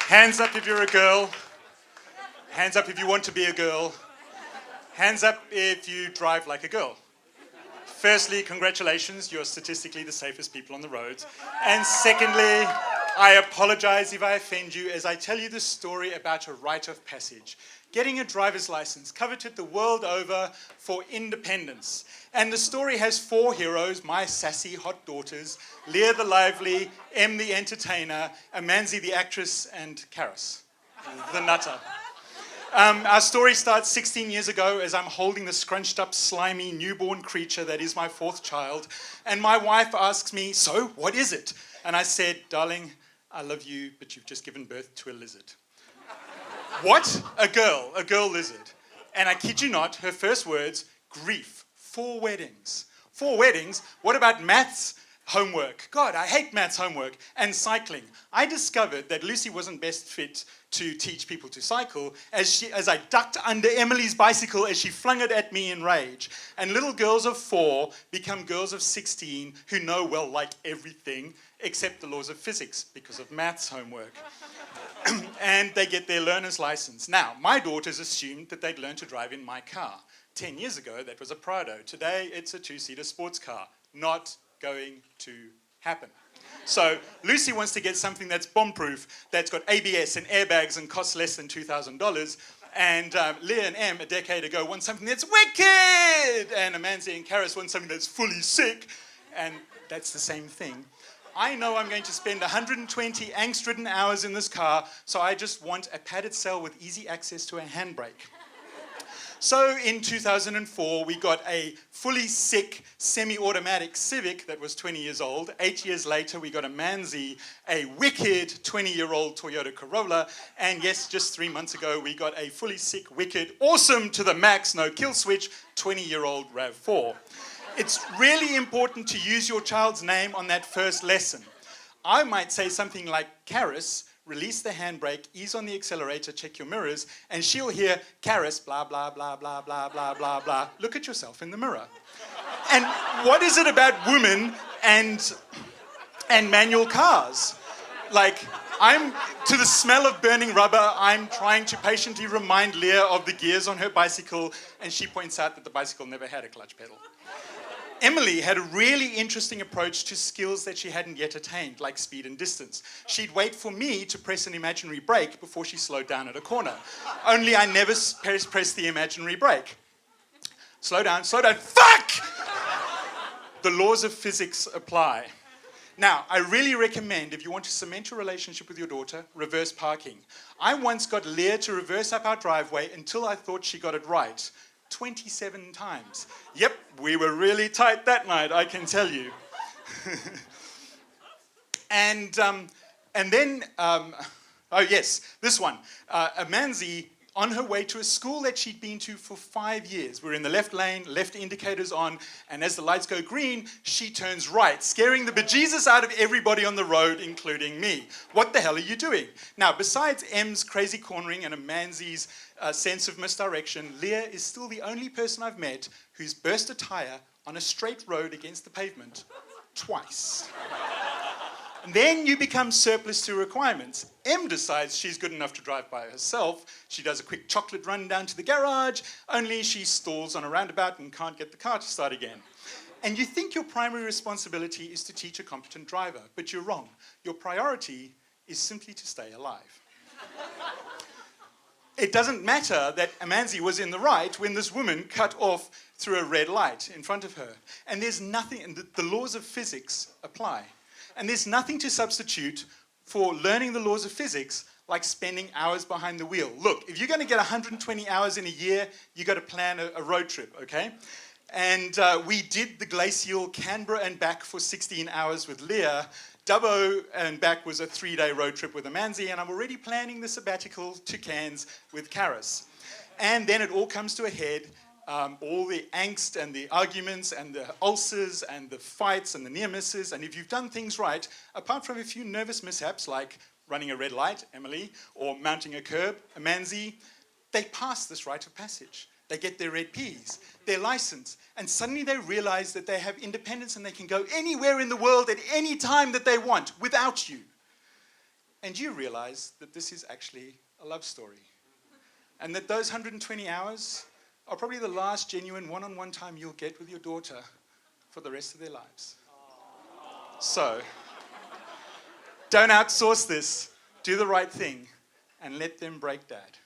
Hands up if you're a girl. Hands up if you want to be a girl. Hands up if you drive like a girl. Firstly, congratulations, you're statistically the safest people on the roads. And secondly, I apologize if I offend you as I tell you the story about a rite of passage. Getting a driver's license, coveted the world over for independence. And the story has four heroes, my sassy hot daughters, Leah the lively, Em the entertainer, Amanzi the actress, and Karis, the nutter. Our story starts 16 years ago as I'm holding the scrunched up, slimy, newborn creature that is my fourth child. And my wife asks me, "So, what is it?" And I said, "Darling, I love you, but you've just given birth to a lizard." What? A girl lizard. And I kid you not, her first words, grief. 4 weddings. 4 weddings? What about maths? Homework. God, I hate maths homework. And cycling. I discovered that Lucy wasn't best fit to teach people to cycle as I ducked under Emily's bicycle as she flung it at me in rage. And little girls of 4 become girls of 16 who know, well, like everything except the laws of physics because of maths homework. And they get their learner's license. Now, my daughters assumed that they'd learn to drive in my car. 10 years ago, that was a Prado. Today, it's a 2-seater sports car. Not going to happen. So Lucy wants to get something that's bomb-proof, that's got ABS and airbags and costs less than $2,000. And Leah and Em, a decade ago, want something that's wicked! And Amanzi and Karis want something that's fully sick. And that's the same thing. I know I'm going to spend 120 angst-ridden hours in this car, so I just want a padded cell with easy access to a handbrake. So in 2004, we got a fully sick, semi-automatic Civic that was 20 years old. 8 years later, we got a Manzi, a wicked 20-year-old Toyota Corolla. And yes, just 3 months ago, we got a fully sick, wicked, awesome to the max, no kill switch, 20-year-old RAV4. It's really important to use your child's name on that first lesson. I might say something like, Karis, release the handbrake, ease on the accelerator, check your mirrors, and she'll hear, Karis, blah, blah, blah, blah, blah, blah, blah, blah. Look at yourself in the mirror. And what is it about women and manual cars? Like, to the smell of burning rubber, I'm trying to patiently remind Leah of the gears on her bicycle, and she points out that the bicycle never had a clutch pedal. Emily had a really interesting approach to skills that she hadn't yet attained, like speed and distance. She'd wait for me to press an imaginary brake before she slowed down at a corner. Only I never pressed the imaginary brake. Slow down, fuck! The laws of physics apply. Now, I really recommend, if you want to cement your relationship with your daughter, reverse parking. I once got Leah to reverse up our driveway until I thought she got it right. 27 times. Yep, we were really tight that night, I can tell you. And then, oh yes, this one. Amanzi, on her way to a school that she'd been to for 5 years. We're in the left lane, left indicators on, and as the lights go green, she turns right, scaring the bejesus out of everybody on the road, including me. What the hell are you doing? Now, besides Em's crazy cornering and Amanzi's sense of misdirection, Leah is still the only person I've met who's burst a tire on a straight road against the pavement twice. And then you become surplus to requirements. Em decides she's good enough to drive by herself. She does a quick chocolate run down to the garage, only she stalls on a roundabout and can't get the car to start again. And you think your primary responsibility is to teach a competent driver, but you're wrong. Your priority is simply to stay alive. It doesn't matter that Amanzi was in the right when this woman cut off through a red light in front of her. And there's nothing, and the laws of physics apply. And there's nothing to substitute for learning the laws of physics like spending hours behind the wheel. Look, if you're going to get 120 hours in a year, you've got to plan a road trip, okay? And we did the glacial Canberra and back for 16 hours with Leah. Dubbo and back was a 3-day road trip with Amanzi, and I'm already planning the sabbatical to Cairns with Karis. And then it all comes to a head. All the angst and the arguments and the ulcers and the fights and the near misses. And if you've done things right, apart from a few nervous mishaps like running a red light, Emily, or mounting a curb, Amanzi, they pass this rite of passage. They get their red Ps, their license, and suddenly they realize that they have independence and they can go anywhere in the world at any time that they want without you. And you realize that this is actually a love story. And that those 120 hours are probably the last genuine one-on-one time you'll get with your daughter for the rest of their lives. So, don't outsource this. Do the right thing and let them break dad.